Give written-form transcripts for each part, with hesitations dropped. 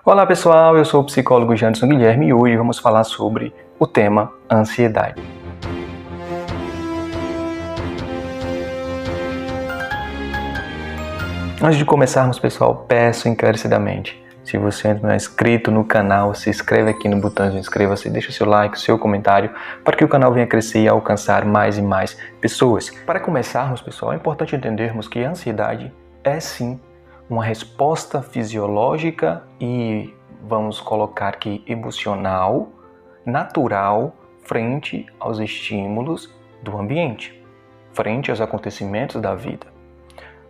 Olá pessoal, eu sou o psicólogo Janderson Guilherme e hoje vamos falar sobre o tema ansiedade. Antes de começarmos, pessoal, peço encarecidamente, se você ainda não é inscrito no canal, se inscreve aqui no botão de inscreva-se, deixa seu like, seu comentário, para que o canal venha crescer e alcançar mais e mais pessoas. Para começarmos, pessoal, é importante entendermos que a ansiedade é sim uma resposta fisiológica e, vamos colocar aqui, emocional, natural, frente aos estímulos do ambiente, frente aos acontecimentos da vida.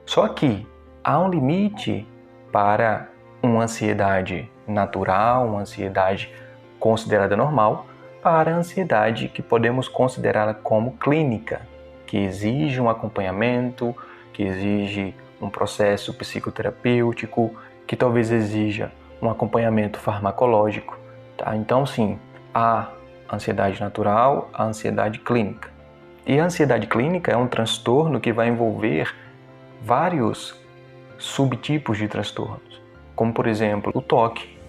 Só que há um limite para uma ansiedade natural, uma ansiedade considerada normal, para a ansiedade que podemos considerá-la como clínica, que exige um acompanhamento, que exige um processo psicoterapêutico, que talvez exija um acompanhamento farmacológico. Tá? Então, sim, há ansiedade natural, a ansiedade clínica. E a ansiedade clínica é um transtorno que vai envolver vários subtipos de transtornos, como por exemplo o TOC,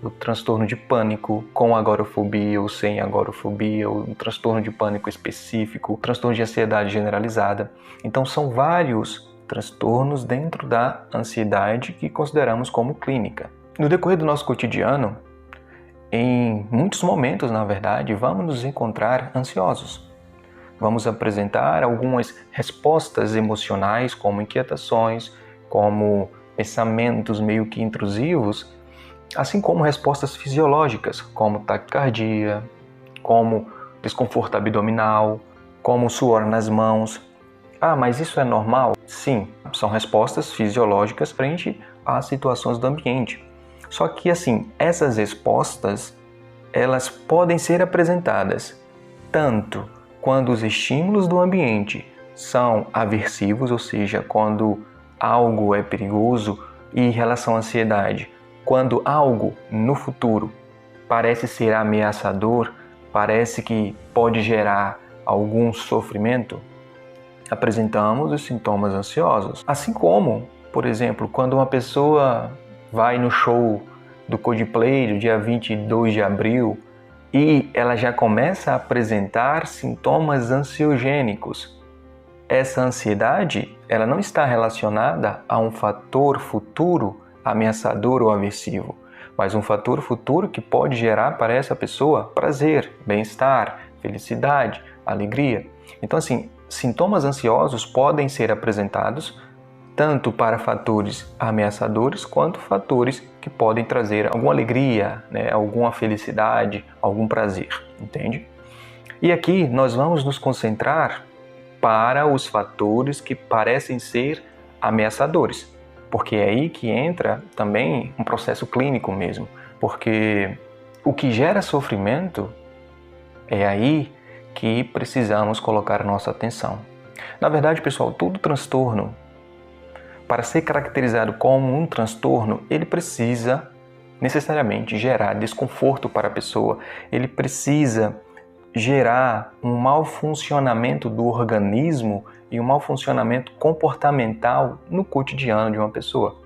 o transtorno de pânico com agorafobia ou sem agorafobia, o transtorno de pânico específico, o transtorno de ansiedade generalizada. Então são vários transtornos dentro da ansiedade que consideramos como clínica. No decorrer do nosso cotidiano, em muitos momentos, na verdade, vamos nos encontrar ansiosos. Vamos apresentar algumas respostas emocionais, como inquietações, como pensamentos meio que intrusivos, assim como respostas fisiológicas, como taquicardia, como desconforto abdominal, como suor nas mãos. Ah, mas isso é normal? Sim, são respostas fisiológicas frente às situações do ambiente. Só que, assim, essas respostas, elas podem ser apresentadas tanto quando os estímulos do ambiente são aversivos, ou seja, quando algo é perigoso, e em relação à ansiedade, quando algo no futuro parece ser ameaçador, parece que pode gerar algum sofrimento, apresentamos os sintomas ansiosos. Assim como, por exemplo, quando uma pessoa vai no show do Coldplay do dia 22 de abril e ela já começa a apresentar sintomas ansiogênicos. Essa ansiedade, ela não está relacionada a um fator futuro ameaçador ou aversivo, mas um fator futuro que pode gerar para essa pessoa prazer, bem-estar, felicidade, alegria. Então, assim, sintomas ansiosos podem ser apresentados tanto para fatores ameaçadores quanto fatores que podem trazer alguma alegria, alguma felicidade, algum prazer, entende? E aqui nós vamos nos concentrar para os fatores que parecem ser ameaçadores, porque é aí que entra também um processo clínico mesmo, porque o que gera sofrimento é aí que precisamos colocar nossa atenção. Na verdade, pessoal, todo transtorno, para ser caracterizado como um transtorno, ele precisa necessariamente gerar desconforto para a pessoa, ele precisa gerar um mau funcionamento do organismo e um mau funcionamento comportamental no cotidiano de uma pessoa.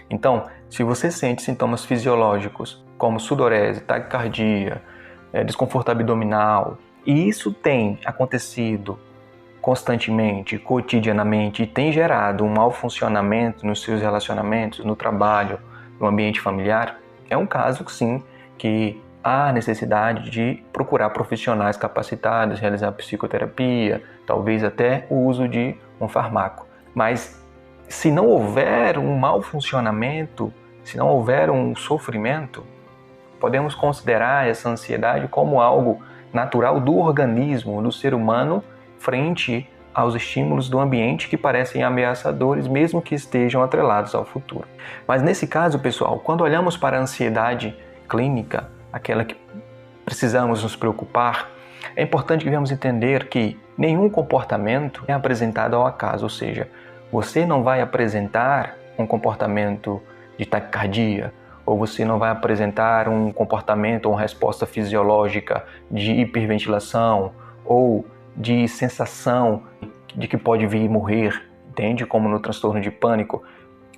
Então, se você sente sintomas fisiológicos como sudorese, taquicardia, desconforto abdominal, e isso tem acontecido constantemente, cotidianamente, e tem gerado um mau funcionamento nos seus relacionamentos, no trabalho, no ambiente familiar, é um caso, sim, que há necessidade de procurar profissionais capacitados, realizar psicoterapia, talvez até o uso de um fármaco. Mas se não houver um mau funcionamento, se não houver um sofrimento, podemos considerar essa ansiedade como algo natural do organismo, do ser humano, frente aos estímulos do ambiente que parecem ameaçadores, mesmo que estejam atrelados ao futuro. Mas nesse caso, pessoal, quando olhamos para a ansiedade clínica, aquela que precisamos nos preocupar, é importante que venhamos entender que nenhum comportamento é apresentado ao acaso, ou seja, você não vai apresentar um comportamento de taquicardia, ou você não vai apresentar um comportamento ou uma resposta fisiológica de hiperventilação ou de sensação de que pode vir morrer, entende? Como no transtorno de pânico.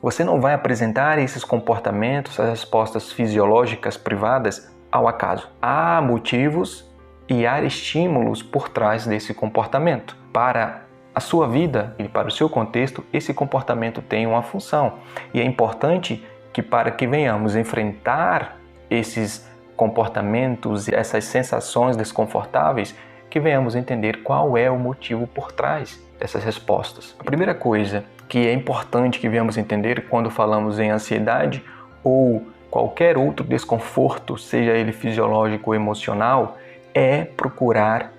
Você não vai apresentar esses comportamentos, as respostas fisiológicas privadas ao acaso. Há motivos e há estímulos por trás desse comportamento. Para a sua vida e para o seu contexto, esse comportamento tem uma função. E é importante que, para que venhamos enfrentar esses comportamentos, essas sensações desconfortáveis, que venhamos entender qual é o motivo por trás dessas respostas. A primeira coisa que é importante que venhamos entender quando falamos em ansiedade ou qualquer outro desconforto, seja ele fisiológico ou emocional, é procurar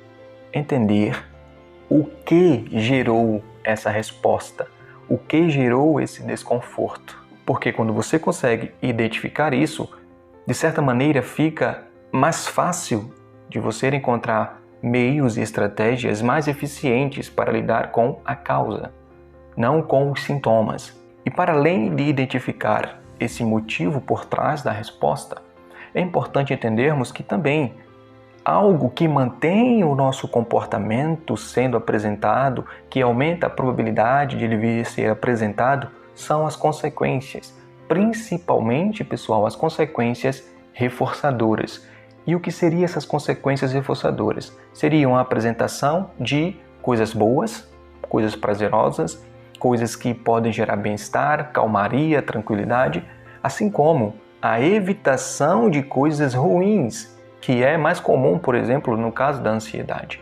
entender o que gerou essa resposta, o que gerou esse desconforto. Porque quando você consegue identificar isso, de certa maneira fica mais fácil de você encontrar meios e estratégias mais eficientes para lidar com a causa, não com os sintomas. E para além de identificar esse motivo por trás da resposta, é importante entendermos que também algo que mantém o nosso comportamento sendo apresentado, que aumenta a probabilidade de ele vir a ser apresentado, são as consequências. Principalmente, pessoal, as consequências reforçadoras. E o que seriam essas consequências reforçadoras? Seriam a apresentação de coisas boas, coisas prazerosas, coisas que podem gerar bem-estar, calmaria, tranquilidade, assim como a evitação de coisas ruins, que é mais comum, por exemplo, no caso da ansiedade.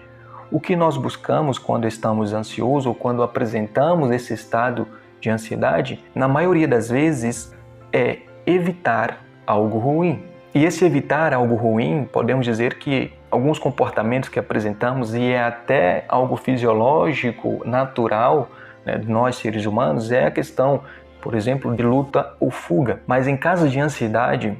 O que nós buscamos quando estamos ansiosos ou quando apresentamos esse estado de ansiedade, na maioria das vezes, é evitar algo ruim. E esse evitar algo ruim, podemos dizer que alguns comportamentos que apresentamos, e é até algo fisiológico, natural, de nós seres humanos, é a questão, por exemplo, de luta ou fuga. Mas em casos de ansiedade,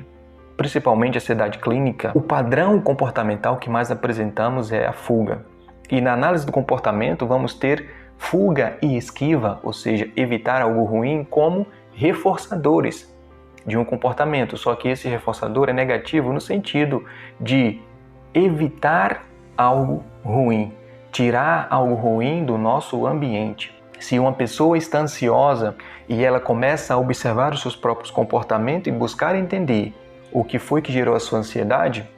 principalmente a ansiedade clínica, o padrão comportamental que mais apresentamos é a fuga. E na análise do comportamento vamos ter fuga e esquiva, ou seja, evitar algo ruim, como reforçadores de um comportamento, só que esse reforçador é negativo no sentido de evitar algo ruim, tirar algo ruim do nosso ambiente. Se uma pessoa está ansiosa e ela começa a observar os seus próprios comportamentos e buscar entender o que foi que gerou a sua ansiedade,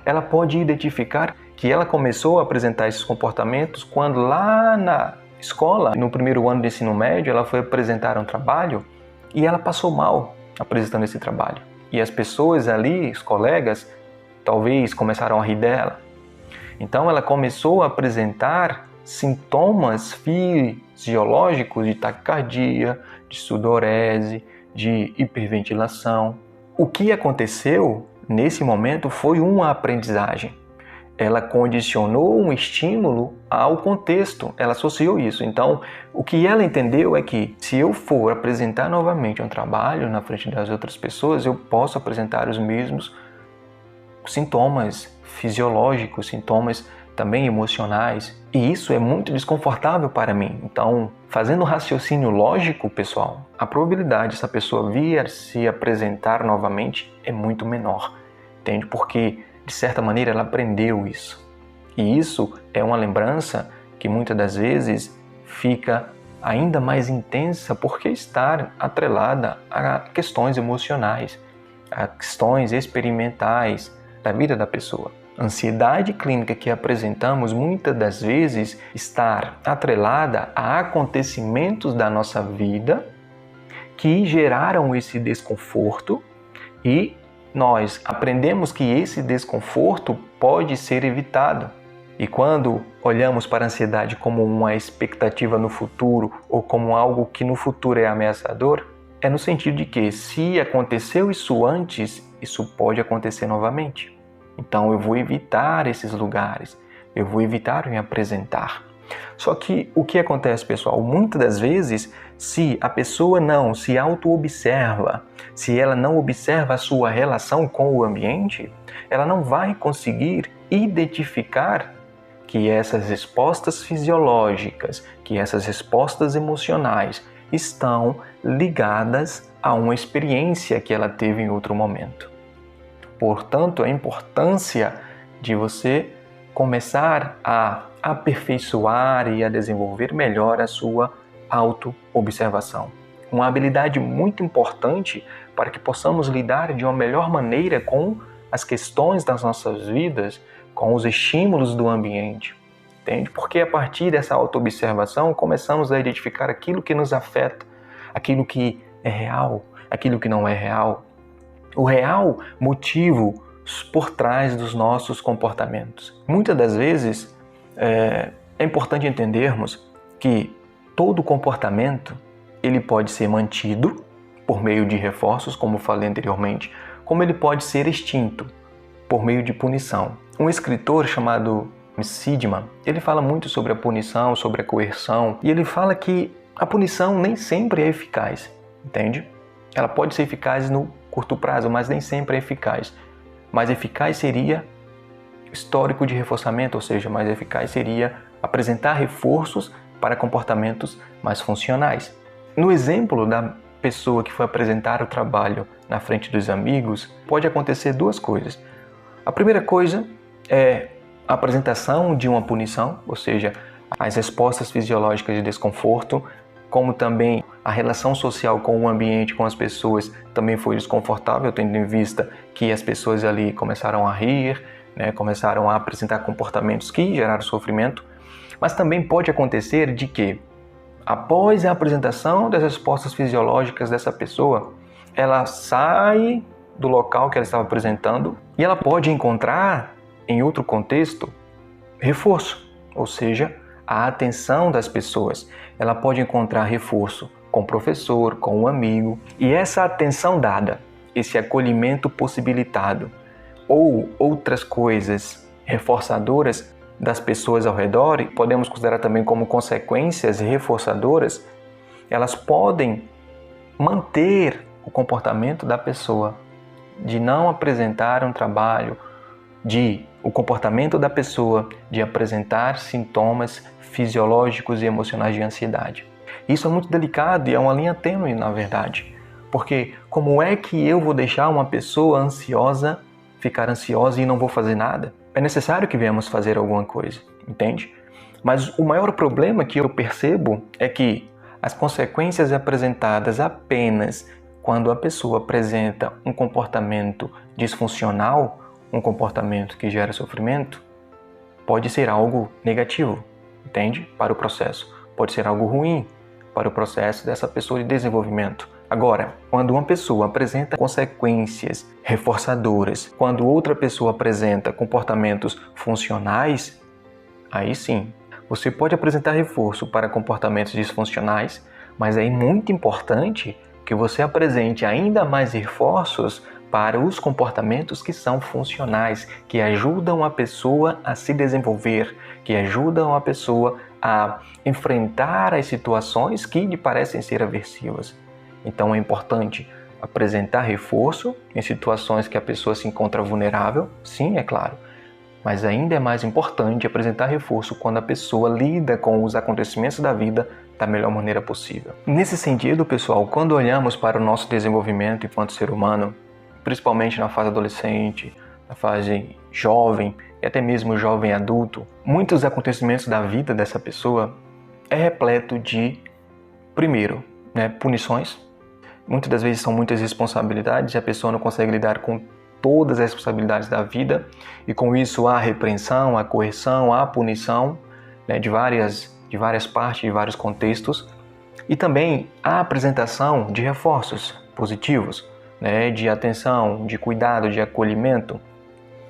ela pode identificar que ela começou a apresentar esses comportamentos quando lá na escola, no primeiro ano de ensino médio, ela foi apresentar um trabalho e ela passou mal apresentando esse trabalho. E as pessoas ali, os colegas, talvez começaram a rir dela. Então ela começou a apresentar sintomas fisiológicos de taquicardia, de sudorese, de hiperventilação. O que aconteceu nesse momento foi uma aprendizagem. Ela condicionou um estímulo ao contexto, ela associou isso. Então, o que ela entendeu é que se eu for apresentar novamente um trabalho na frente das outras pessoas, eu posso apresentar os mesmos sintomas fisiológicos, sintomas também emocionais, e isso é muito desconfortável para mim. Então, fazendo um raciocínio lógico, pessoal, a probabilidade dessa pessoa vir a se apresentar novamente é muito menor, entende? Porque de certa maneira, ela aprendeu isso. E isso é uma lembrança que muitas das vezes fica ainda mais intensa porque está atrelada a questões emocionais, a questões experimentais da vida da pessoa. A ansiedade clínica que apresentamos muitas das vezes está atrelada a acontecimentos da nossa vida que geraram esse desconforto e nós aprendemos que esse desconforto pode ser evitado. E quando olhamos para a ansiedade como uma expectativa no futuro ou como algo que no futuro é ameaçador, é no sentido de que se aconteceu isso antes, isso pode acontecer novamente. Então eu vou evitar esses lugares, eu vou evitar me apresentar. Só que o que acontece, pessoal? Muitas das vezes, se a pessoa não se auto-observa, se ela não observa a sua relação com o ambiente, ela não vai conseguir identificar que essas respostas fisiológicas, que essas respostas emocionais estão ligadas a uma experiência que ela teve em outro momento. Portanto, a importância de você começar a aperfeiçoar e a desenvolver melhor a sua auto-observação. uma habilidade muito importante para que possamos lidar de uma melhor maneira com as questões das nossas vidas, com os estímulos do ambiente, entende? Porque a partir dessa autoobservação começamos a identificar aquilo que nos afeta, aquilo que é real, aquilo que não é real, o real motivo por trás dos nossos comportamentos. Muitas das vezes é importante entendermos que todo comportamento ele pode ser mantido por meio de reforços, como falei anteriormente, como ele pode ser extinto por meio de punição. Um escritor chamado Sidman, ele fala muito sobre a punição, sobre a coerção, e ele fala que a punição nem sempre é eficaz, entende? Ela pode ser eficaz no curto prazo, mas nem sempre é eficaz. Mais eficaz seria histórico de reforçamento, ou seja, mais eficaz seria apresentar reforços para comportamentos mais funcionais. No exemplo da pessoa que foi apresentar o trabalho na frente dos amigos, pode acontecer duas coisas. A primeira coisa é a apresentação de uma punição, ou seja, as respostas fisiológicas de desconforto, como também a relação social com o ambiente, com as pessoas, também foi desconfortável, tendo em vista que as pessoas ali começaram a rir, começaram a apresentar comportamentos que geraram sofrimento. Mas também pode acontecer de que, após a apresentação das respostas fisiológicas dessa pessoa, ela sai do local que ela estava apresentando e ela pode encontrar, em outro contexto, reforço, ou seja, a atenção das pessoas. Ela pode encontrar reforço com o professor, com o amigo, e essa atenção dada, esse acolhimento possibilitado, ou outras coisas reforçadoras das pessoas ao redor, e podemos considerar também como consequências reforçadoras, elas podem manter o comportamento da pessoa, de não apresentar um trabalho, o comportamento da pessoa de apresentar sintomas fisiológicos e emocionais de ansiedade. Isso é muito delicado e é uma linha tênue, na verdade, porque como é que eu vou deixar uma pessoa ansiosa ficar ansiosa e não vou fazer nada? É necessário que venhamos fazer alguma coisa, entende? Mas o maior problema que eu percebo é que as consequências apresentadas apenas quando a pessoa apresenta um comportamento disfuncional, um comportamento que gera sofrimento, pode ser algo negativo, entende? Para o processo. Pode ser algo ruim para o processo dessa pessoa de desenvolvimento. Agora, quando uma pessoa apresenta consequências reforçadoras, quando outra pessoa apresenta comportamentos funcionais, aí sim, você pode apresentar reforço para comportamentos disfuncionais, mas é muito importante que você apresente ainda mais reforços para os comportamentos que são funcionais, que ajudam a pessoa a se desenvolver, que ajudam a pessoa a enfrentar as situações que lhe parecem ser aversivas. Então é importante apresentar reforço em situações que a pessoa se encontra vulnerável, sim, é claro, mas ainda é mais importante apresentar reforço quando a pessoa lida com os acontecimentos da vida da melhor maneira possível. Nesse sentido, pessoal, quando olhamos para o nosso desenvolvimento enquanto ser humano, principalmente na fase adolescente, na fase jovem e até mesmo jovem adulto, muitos acontecimentos da vida dessa pessoa é repleto de, primeiro, punições. Muitas das vezes são muitas responsabilidades e a pessoa não consegue lidar com todas as responsabilidades da vida, e com isso há repreensão, há correção, há punição de várias partes, de vários contextos, e também a apresentação de reforços positivos, de atenção, de cuidado, de acolhimento.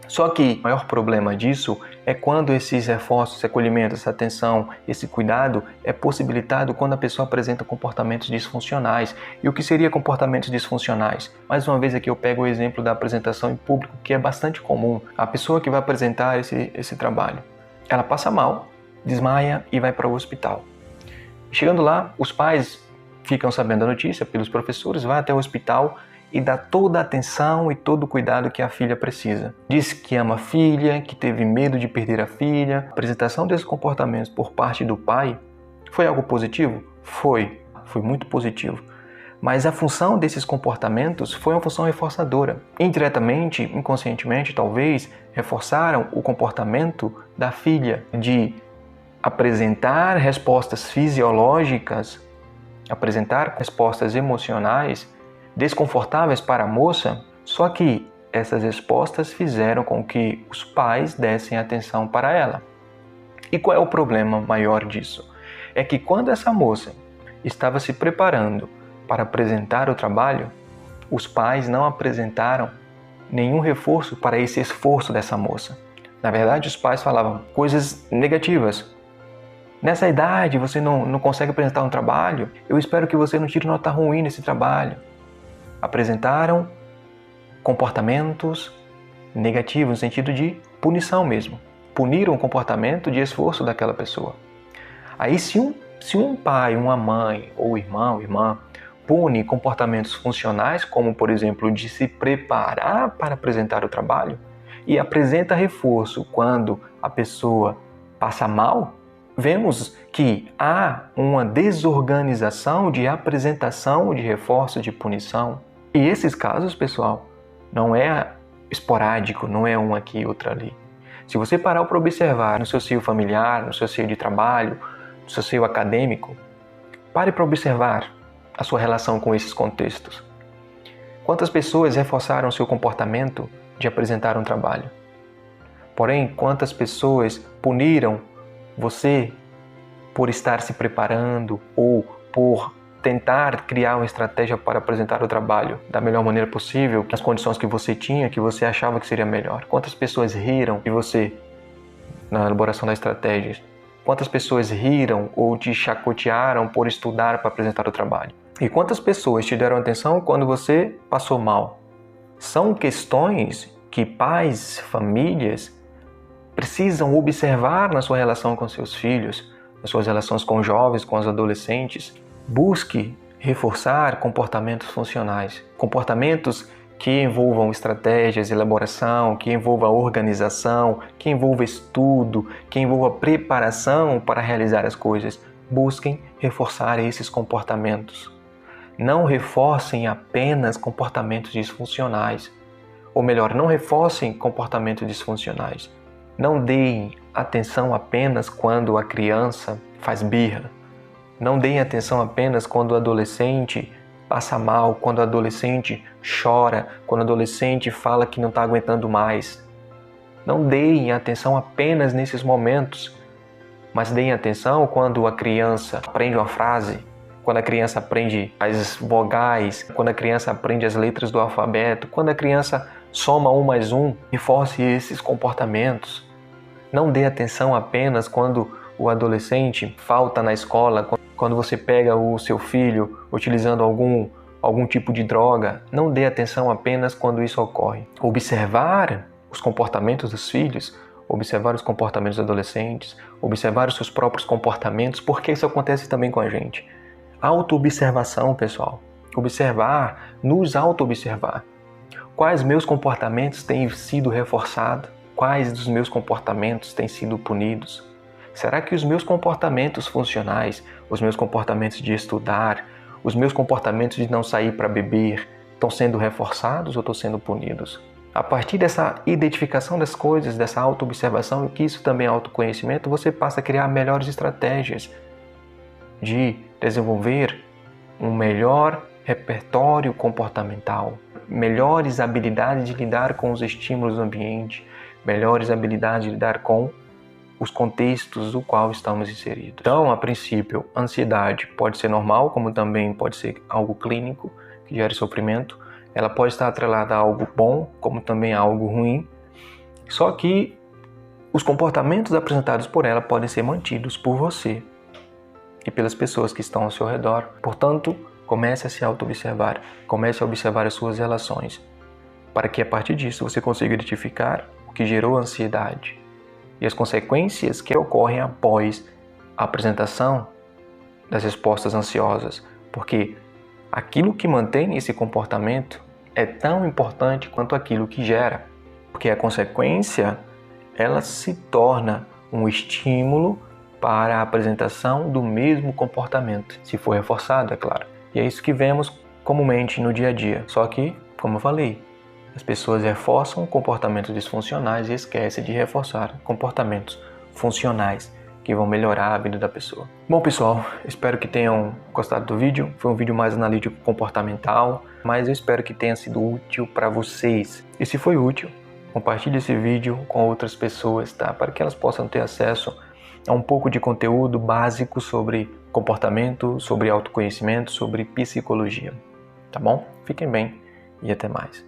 Só que o maior problema disso é quando esses reforços, esse acolhimento, essa atenção, esse cuidado é possibilitado quando a pessoa apresenta comportamentos disfuncionais. E o que seria comportamentos disfuncionais? Mais uma vez aqui eu pego o exemplo da apresentação em público, que é bastante comum. A pessoa que vai apresentar esse trabalho, ela passa mal, desmaia e vai para o hospital. Chegando lá, os pais ficam sabendo da notícia pelos professores, vai até o hospital e dá toda a atenção e todo o cuidado que a filha precisa. Diz que ama a filha, que teve medo de perder a filha. A apresentação desses comportamentos por parte do pai foi algo positivo? Foi muito positivo. Mas a função desses comportamentos foi uma função reforçadora. Indiretamente, inconscientemente, talvez, reforçaram o comportamento da filha de apresentar respostas fisiológicas apresentar respostas emocionais desconfortáveis para a moça, só que essas respostas fizeram com que os pais dessem atenção para ela. E qual é o problema maior disso? É que quando essa moça estava se preparando para apresentar o trabalho, os pais não apresentaram nenhum reforço para esse esforço dessa moça. Na verdade, os pais falavam coisas negativas. Nessa idade você não consegue apresentar um trabalho? Eu espero que você não tire nota ruim nesse trabalho. Apresentaram comportamentos negativos, no sentido de punição mesmo. Puniram o comportamento de esforço daquela pessoa. Aí se um pai, uma mãe, ou irmão, ou irmã, pune comportamentos funcionais, como por exemplo de se preparar para apresentar o trabalho, e apresenta reforço quando a pessoa passa mal, vemos que há uma desorganização de apresentação de reforço de punição. E esses casos, pessoal, não é esporádico, não é um aqui e outro ali. Se você parar para observar no seu seio familiar, no seu seio de trabalho, no seu seio acadêmico, pare para observar a sua relação com esses contextos. Quantas pessoas reforçaram seu comportamento de apresentar um trabalho? Porém, quantas pessoas puniram você por estar se preparando ou por tentar criar uma estratégia para apresentar o trabalho da melhor maneira possível, nas condições que você tinha, que você achava que seria melhor? Quantas pessoas riram de você na elaboração da estratégia? Quantas pessoas riram ou te chacotearam por estudar para apresentar o trabalho? E quantas pessoas te deram atenção quando você passou mal? São questões que pais, famílias precisam observar na sua relação com seus filhos, nas suas relações com jovens, com os adolescentes. Busque reforçar comportamentos funcionais, comportamentos que envolvam estratégias, elaboração, que envolvam organização, que envolvam estudo, que envolvam preparação para realizar as coisas. Busquem reforçar esses comportamentos. Não reforcem apenas comportamentos disfuncionais. Ou melhor, não reforcem comportamentos disfuncionais. Não deem atenção apenas quando a criança faz birra. Não deem atenção apenas quando o adolescente passa mal, quando o adolescente chora, quando o adolescente fala que não está aguentando mais. Não deem atenção apenas nesses momentos, mas deem atenção quando a criança aprende uma frase, quando a criança aprende as vogais, quando a criança aprende as letras do alfabeto, quando a criança soma 1 mais 1, reforce esses comportamentos. Não dê atenção apenas quando o adolescente falta na escola, quando você pega o seu filho utilizando algum tipo de droga. Não dê atenção apenas quando isso ocorre. Observar os comportamentos dos filhos, observar os comportamentos dos adolescentes, observar os seus próprios comportamentos, porque isso acontece também com a gente. Autoobservação, pessoal. Observar, nos auto-observar. Quais meus comportamentos têm sido reforçados? Quais dos meus comportamentos têm sido punidos? Será que os meus comportamentos funcionais, os meus comportamentos de estudar, os meus comportamentos de não sair para beber, estão sendo reforçados ou estão sendo punidos? A partir dessa identificação das coisas, dessa auto-observação, e que isso também é autoconhecimento, você passa a criar melhores estratégias de desenvolver um melhor repertório comportamental, melhores habilidades de lidar com os estímulos do ambiente, melhores habilidades de lidar com os contextos do qual estamos inseridos. Então, a princípio, ansiedade pode ser normal, como também pode ser algo clínico, que gere sofrimento. Ela pode estar atrelada a algo bom, como também a algo ruim. Só que os comportamentos apresentados por ela podem ser mantidos por você e pelas pessoas que estão ao seu redor. Portanto, comece a se auto-observar, comece a observar as suas relações, para que a partir disso você consiga identificar o que gerou a ansiedade e as consequências que ocorrem após a apresentação das respostas ansiosas, porque aquilo que mantém esse comportamento é tão importante quanto aquilo que gera, porque a consequência ela se torna um estímulo para a apresentação do mesmo comportamento, se for reforçado, é claro. E é isso que vemos comumente no dia a dia, só que, como eu falei, as pessoas reforçam comportamentos disfuncionais e esquecem de reforçar comportamentos funcionais que vão melhorar a vida da pessoa. Bom, pessoal, espero que tenham gostado do vídeo. Foi um vídeo mais analítico comportamental, mas eu espero que tenha sido útil para vocês. E se foi útil, compartilhe esse vídeo com outras pessoas, tá? Para que elas possam ter acesso a um pouco de conteúdo básico sobre comportamento, sobre autoconhecimento, sobre psicologia. Tá bom? Fiquem bem e até mais.